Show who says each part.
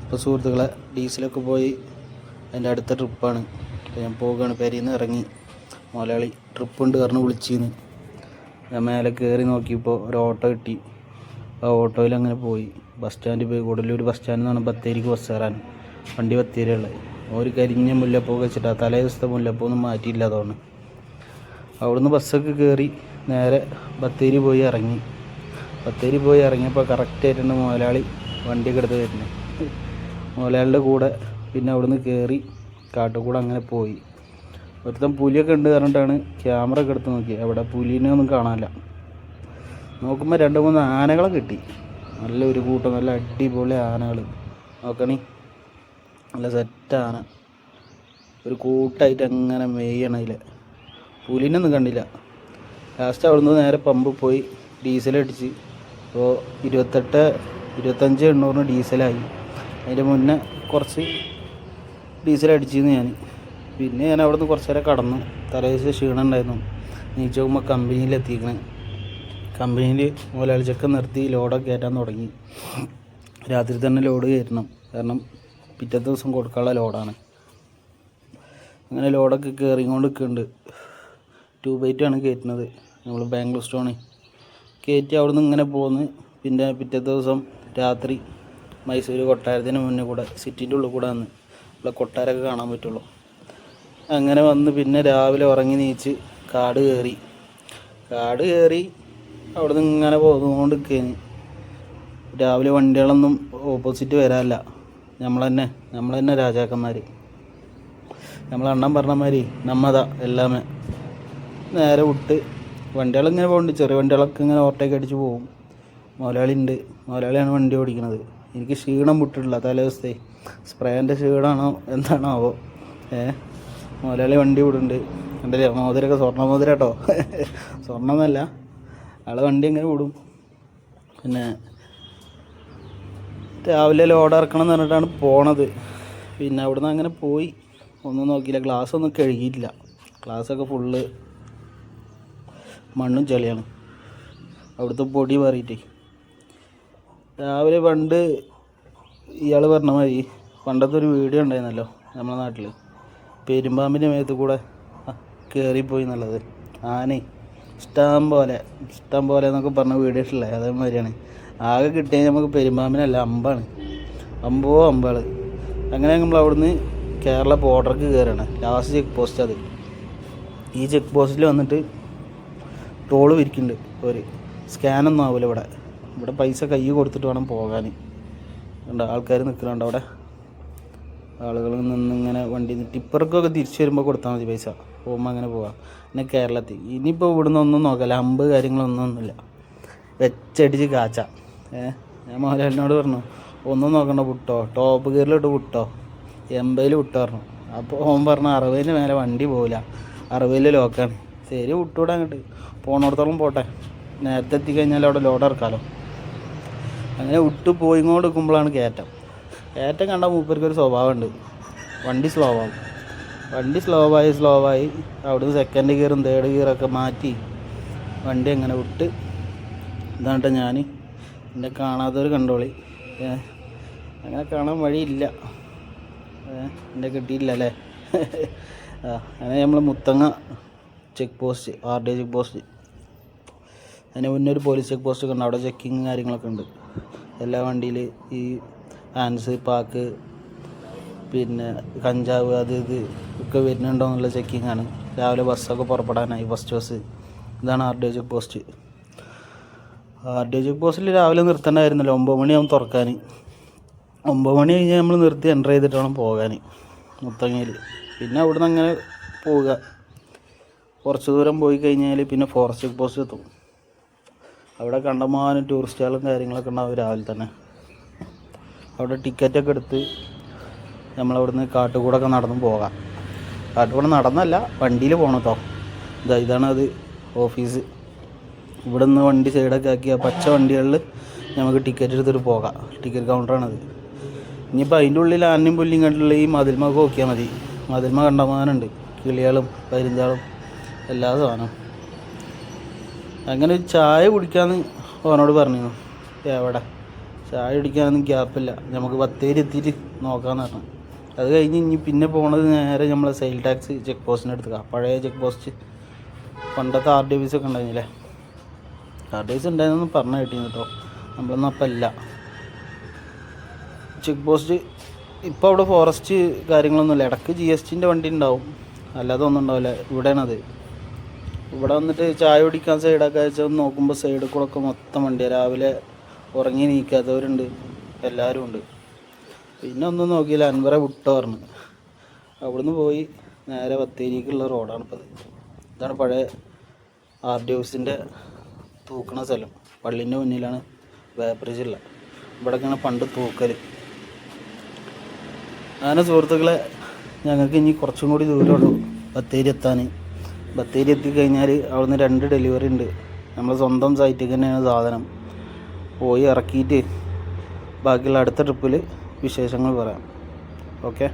Speaker 1: ഇപ്പോൾ സുഹൃത്തുക്കളെ ഡീസലൊക്കെ പോയി എൻ്റെ അടുത്ത ട്രിപ്പാണ്. ഞാൻ പോവുകയാണ്. പെരയിൽ നിന്ന് ഇറങ്ങി മുതലാളി ട്രിപ്പുണ്ട് പറഞ്ഞ് വിളിച്ചിരുന്നു. ഞാൻ മേലെ കയറി നോക്കിയപ്പോൾ ഒരു ഓട്ടോ കിട്ടി. ആ ഓട്ടോയിൽ അങ്ങനെ പോയി ബസ് സ്റ്റാൻഡിൽ പോയി. കൂടല്ലൂർ ബസ് സ്റ്റാൻഡിൽ നിന്നാണ് ബത്തേരിക്ക് ബസ് കയറാൻ. വണ്ടി ബത്തേരിയുള്ളത്. ഒരു കരിഞ്ഞ മുല്ലപ്പൂ വെച്ചിട്ടാണ് തലേ ദിവസത്തെ മുല്ലപ്പൂ ഒന്നും മാറ്റിയില്ല. അതുകൊണ്ട് അവിടുന്ന് ബസ്സൊക്കെ കയറി നേരെ ബത്തേരി പോയി ഇറങ്ങി. ബത്തേരി പോയി ഇറങ്ങിയപ്പോൾ കറക്റ്റായിട്ടുണ്ട് മുതലാളി വണ്ടിയൊക്കെ എടുത്ത് വരുന്നത്. മുതലാളിയുടെ കൂടെ പിന്നെ അവിടുന്ന് കയറി കാട്ടുകൂടെ അങ്ങനെ പോയി. ഒരുത്തം പുലിയൊക്കെ ഉണ്ട് പറഞ്ഞിട്ടാണ് ക്യാമറ ഒക്കെ എടുത്ത് നോക്കി. അവിടെ പുലിനെ ഒന്നും കാണാനില്ല. നോക്കുമ്പോൾ 2-3 ആനകളെ കിട്ടി. നല്ലൊരു കൂട്ടം, നല്ല അടിപൊളി ആനകൾ. നോക്കണി, നല്ല സെറ്റ് ആന ഒരു കൂട്ടായിട്ട് അങ്ങനെ മെയ്യണതിൽ. പുലിനൊന്നും കണ്ടില്ല. ലാസ്റ്റ് അവിടുന്ന് നേരെ പമ്പ് പോയി ഡീസലടിച്ച്. അപ്പോൾ 28-25 ഡീസലായി. അതിൻ്റെ മുന്നേ കുറച്ച് ഡീസൽ അടിച്ചിരുന്നു ഞാൻ. പിന്നെ ഞാൻ അവിടെ നിന്ന് കുറച്ച് നേരം കടന്നു. തലേദിവസം ക്ഷീണം ഉണ്ടായിരുന്നു. നീച്ച് നോക്കുമ്പോൾ കമ്പനിയിലെത്തിക്കണേ. കമ്പനിയിൽ മുതലാളി ചെക്കൻ നിർത്തി ലോഡൊക്കെ കയറ്റാൻ തുടങ്ങി. രാത്രി തന്നെ ലോഡ് കയറ്റണം, കാരണം പിറ്റത്തെ ദിവസം കൊടുക്കാനുള്ള ലോഡാണ്. അങ്ങനെ ലോഡൊക്കെ കയറിക്കൊണ്ട് നിൽക്കുന്നുണ്ട്. 2x2 ആണ് കയറ്റുന്നത്. നമ്മൾ ബാംഗ്ലൂർ സ്റ്റോണ് കയറ്റി അവിടെ നിന്ന് ഇങ്ങനെ പോന്ന്. പിന്നെ പിറ്റത്തെ ദിവസം രാത്രി മൈസൂർ കൊട്ടാരത്തിന് മുന്നേ കൂടെ സിറ്റിൻ്റെ ഉള്ളിൽ കൂടെ വന്ന് ഇവിടെ കൊട്ടാരമൊക്കെ കാണാൻ പറ്റുള്ളൂ. അങ്ങനെ വന്ന് പിന്നെ രാവിലെ ഉറങ്ങി നീച്ച് കാട് കയറി അവിടെ നിന്ന് ഇങ്ങനെ പോന്നുകൊണ്ട് നിൽക്കുകയാണ്. രാവിലെ വണ്ടികളൊന്നും ഓപ്പോസിറ്റ് വരാനില്ല. നമ്മൾ തന്നെ രാജാക്കന്മാർ. നമ്മൾ അണ്ണൻ പറഞ്ഞമാതിരി നമ്മതാ എല്ലാമേ നേരെ വിട്ട് വണ്ടികളിങ്ങനെ പോകുന്നുണ്ട്. ചെറിയ വണ്ടികളൊക്കെ ഇങ്ങനെ ഓവർടേക്ക് അടിച്ച് പോകും. മുതലാളിയാണ് വണ്ടി ഓടിക്കുന്നത്. എനിക്ക് ക്ഷീണം വിട്ടിട്ടില്ല. തലേദിവസത്തെ സ്പ്രേൻ്റെ ക്ഷീണമാണോ എന്താണോ ആവോ. മുതലാളി വണ്ടി വിടുന്നുണ്ട്. കണ്ടല്ലേ മോതിരൊക്കെ സ്വർണ്ണ മോതിര കേട്ടോ. സ്വർണ്ണമെന്നല്ല, ആളെ വണ്ടി എങ്ങനെ വിടും. പിന്നെ രാവിലെ ലോഡ് ഇറക്കണം എന്ന് പറഞ്ഞിട്ടാണ് പോണത്. പിന്നെ അവിടുന്ന് അങ്ങനെ പോയി. ഒന്നും നോക്കിയില്ല. ഗ്ലാസ്സൊന്നും കഴുകിയിട്ടില്ല. ഗ്ലാസ്സൊക്കെ ഫുള്ള് മണ്ണും ചെളിയാണ്. അവിടുത്തെ പൊടി മാറിയിട്ടേ. രാവിലെ പണ്ട് ഇയാൾ പറഞ്ഞ മാതിരി പണ്ടത്തെ ഒരു വീഡിയോ ഉണ്ടായിരുന്നല്ലോ നമ്മുടെ നാട്ടിൽ, പെരുമ്പാമ്പിൻ്റെ മേത്ത് കൂടെ കയറിപ്പോയി എന്നുള്ളത്. ആനേ ഇഷ്ടം പോലെ എന്നൊക്കെ പറഞ്ഞ വീഡിയോ ഇട്ടില്ലേ, അതേമാതിരിയാണ്. ആകെ കിട്ടിയാൽ നമുക്ക് പെരുമ്പാമ്പിനല്ല, അമ്പാണ്. അമ്പാൾ. അങ്ങനെ നമ്മൾ അവിടുന്ന് കേരള ബോർഡർക്ക് കയറുകയാണ്. ലാസ്റ്റ് ചെക്ക് പോസ്റ്റ് അത്. ഈ ചെക്ക് പോസ്റ്റിൽ വന്നിട്ട് ടോള് വിരിക്കുന്നുണ്ട്. ഒരു സ്കാനൊന്നും ആവില്ല ഇവിടെ പൈസ കൈ കൊടുത്തിട്ട് വേണം പോകാൻ. ഉണ്ട് ആൾക്കാർ നിൽക്കുന്നുണ്ട് അവിടെ. ആളുകൾ നിന്നിങ്ങനെ വണ്ടി ടിപ്പർക്കൊക്കെ തിരിച്ചു വരുമ്പോൾ കൊടുത്താൽ മതി പൈസ. പോകുമ്പോൾ അങ്ങനെ പോവാം. പിന്നെ കേരളത്തിൽ ഇനിയിപ്പോൾ ഇവിടുന്ന് ഒന്നും നോക്കല്ല. അമ്പ് കാര്യങ്ങളൊന്നുമില്ല. വെച്ചടിച്ച് കാച്ച. ഞാൻ മോഹൻലാലിനോട് പറഞ്ഞു ഒന്നും നോക്കണ്ട വിട്ടോ, ടോപ്പ് ഗിയറിലിട്ട് വിട്ടോ, 80 വിട്ടോ പറഞ്ഞു. അപ്പോൾ ഓൻ പറഞ്ഞു 60 മേലെ വണ്ടി പോകില്ല, 60 ലോക്കാണ്. ശരി വിട്ടുവിടാൻ അങ്ങോട്ട് പോണോടത്തോളം പോട്ടെ, നേരത്തെ എത്തിക്കഴിഞ്ഞാൽ അവിടെ ലോഡ് ഇറക്കാമല്ലോ. അങ്ങനെ വിട്ട് പോയിങ്ങോട്ട് നിൽക്കുമ്പോഴാണ് കയറ്റം കണ്ട മൂപ്പർക്കൊരു സ്വഭാവമുണ്ട്. വണ്ടി സ്ലോ ആവും. വണ്ടി സ്ലോ ആയി അവിടുന്ന് സെക്കൻഡ് ഗിയറും തേർഡ് ഗിയറൊക്കെ മാറ്റി വണ്ടി അങ്ങനെ വിട്ട്. ഇതാണ്ട്ടോ ഞാൻ, എന്നെ കാണാത്തവർ കണ്ടോളി. അങ്ങനെ കാണാൻ വഴിയില്ല. എന്നെ കിട്ടിയില്ല അല്ലേ. അങ്ങനെ നമ്മൾ Muthanga check post, RD check post. അതിന് മുന്നേ ഒരു പോലീസ് ചെക്ക് പോസ്റ്റ് ഒക്കെ ഉണ്ട്. അവിടെ ചെക്കിങ് കാര്യങ്ങളൊക്കെ ഉണ്ട്. എല്ലാ വണ്ടിയിൽ ഈ ഹാൻസ്, പാക്ക്, പിന്നെ കഞ്ചാവ് അത് ഇത് ഒക്കെ വരുന്നുണ്ടോ എന്നുള്ള ചെക്കിങ്ങാണ്. രാവിലെ ബസ്സൊക്കെ പുറപ്പെടാനായി, ഫസ്റ്റ് ബസ്. ഇതാണ് RD check post. RD check പോസ്റ്റിൽ രാവിലെ നിർത്തേണ്ടായിരുന്നല്ലോ. 9 മണിയാവും തുറക്കാൻ. 9 മണി കഴിഞ്ഞാൽ നമ്മൾ നിർത്തി എൻ്റർ ചെയ്തിട്ട് വേണം പോകാൻ മുത്തങ്ങയിൽ. പിന്നെ അവിടുന്ന് അങ്ങനെ പോവുക. കുറച്ച് ദൂരം പോയി കഴിഞ്ഞാൽ പിന്നെ ഫോറസ്റ്റ് ചെക്ക് പോസ്റ്റ് എത്തും. അവിടെ കണ്ടമാനം ടൂറിസ്റ്റുകളും കാര്യങ്ങളൊക്കെ ഉണ്ടാവും രാവിലെ തന്നെ. അവിടെ ടിക്കറ്റൊക്കെ എടുത്ത് നമ്മളവിടുന്ന് കാട്ടുകൂടൊക്കെ നടന്ന് പോകാം. കാട്ടുകൂടെ നടന്നല്ല, വണ്ടിയിൽ പോകണം കേട്ടോ. ഇതാണ് അത് ഓഫീസ്. ഇവിടെ നിന്ന് വണ്ടി സൈഡൊക്കെ ആക്കി ആ പച്ച വണ്ടികളിൽ നമുക്ക് ടിക്കറ്റ് എടുത്തിട്ട് പോകാം. ടിക്കറ്റ് കൗണ്ടറാണത്. ഇനിയിപ്പോൾ അതിൻ്റെ ഉള്ളിൽ ആനയും പുല്ലിയും കണ്ടുള്ള ഈ മതിൽമൊക്കെ നോക്കിയാൽ മതി. മതിൽമ കണ്ടമാനുണ്ട്, കിളികളും കരിഞ്ചാളും എല്ലാ സാധനവും. അങ്ങനെ ഒരു ചായ കുടിക്കാമെന്ന് അവനോട് പറഞ്ഞു. എവിടെ ചായ കുടിക്കാനൊന്നും ഗ്യാപ്പില്ല. നമുക്ക് ബത്തേരി എത്തിയിട്ട് നോക്കാമെന്ന് പറഞ്ഞു. അത് കഴിഞ്ഞ് ഇനി പിന്നെ പോണത് നേരെ നമ്മളെ സെയിൽ ടാക്സ് ചെക്ക് പോസ്റ്റിൻ്റെ അടുത്തേക്കാണ്. പഴയ ചെക്ക് പോസ്റ്റ്, പണ്ടത്തെ ആർ ഡി ഓഫീസൊക്കെ ഉണ്ടായിരുന്നില്ലേ, ആർ ഡി ഓഫീസ് ഉണ്ടായിരുന്നെന്ന് പറഞ്ഞു കേട്ടിരുന്നു കേട്ടോ. നമ്മളൊന്നും അപ്പം ഇല്ല. ചെക്ക് പോസ്റ്റ് ഇപ്പോൾ അവിടെ ഫോറസ്റ്റ് കാര്യങ്ങളൊന്നുമില്ല. ഇടയ്ക്ക് GSTൻ്റെ വണ്ടി ഉണ്ടാവും, അല്ലാതെ ഒന്നും ഉണ്ടാവില്ല. ഇവിടെയാണത്. ഇവിടെ വന്നിട്ട് ചായ കുടിക്കാൻ സൈഡൊക്കെ വെച്ചാൽ നോക്കുമ്പോൾ സൈഡിൽ കൂടെ ഒക്കെ മൊത്തം വണ്ടിയാണ്. രാവിലെ ഉറങ്ങി നീക്കാത്തവരുണ്ട്, എല്ലാവരും ഉണ്ട്. പിന്നെ ഒന്നും നോക്കിയില്ല, അൻവറെ വിട്ടോ പറഞ്ഞു. അവിടുന്ന് പോയി നേരെ ബത്തേരിക്കുള്ള റോഡാണിപ്പോൾ. ഇതാണ് പഴയ ആർ ഡി ഓഫീസിൻ്റെ തൂക്കണ സ്ഥലം. പള്ളീൻ്റെ മുന്നിലാണ് വേപ്പറിച്ചുള്ള. ഇവിടെയൊക്കെയാണ് പണ്ട് തൂക്കൽ. അങ്ങനെ സുഹൃത്തുക്കളെ, ഞങ്ങൾക്ക് ഇനി കുറച്ചും കൂടി ദൂരമുള്ളൂ ബത്തേരി എത്താൻ. ബത്തേരി എത്തിക്കഴിഞ്ഞാൽ അവിടുന്ന് 2 ഡെലിവറി ഉണ്ട്. നമ്മൾ സ്വന്തം സൈറ്റിൽ തന്നെയാണ് സാധനം. പോയി ഇറക്കിയിട്ട് ബാക്കിയുള്ള അടുത്ത ട്രിപ്പിൽ വിശേഷങ്ങൾ പറയാം. ഓക്കെ.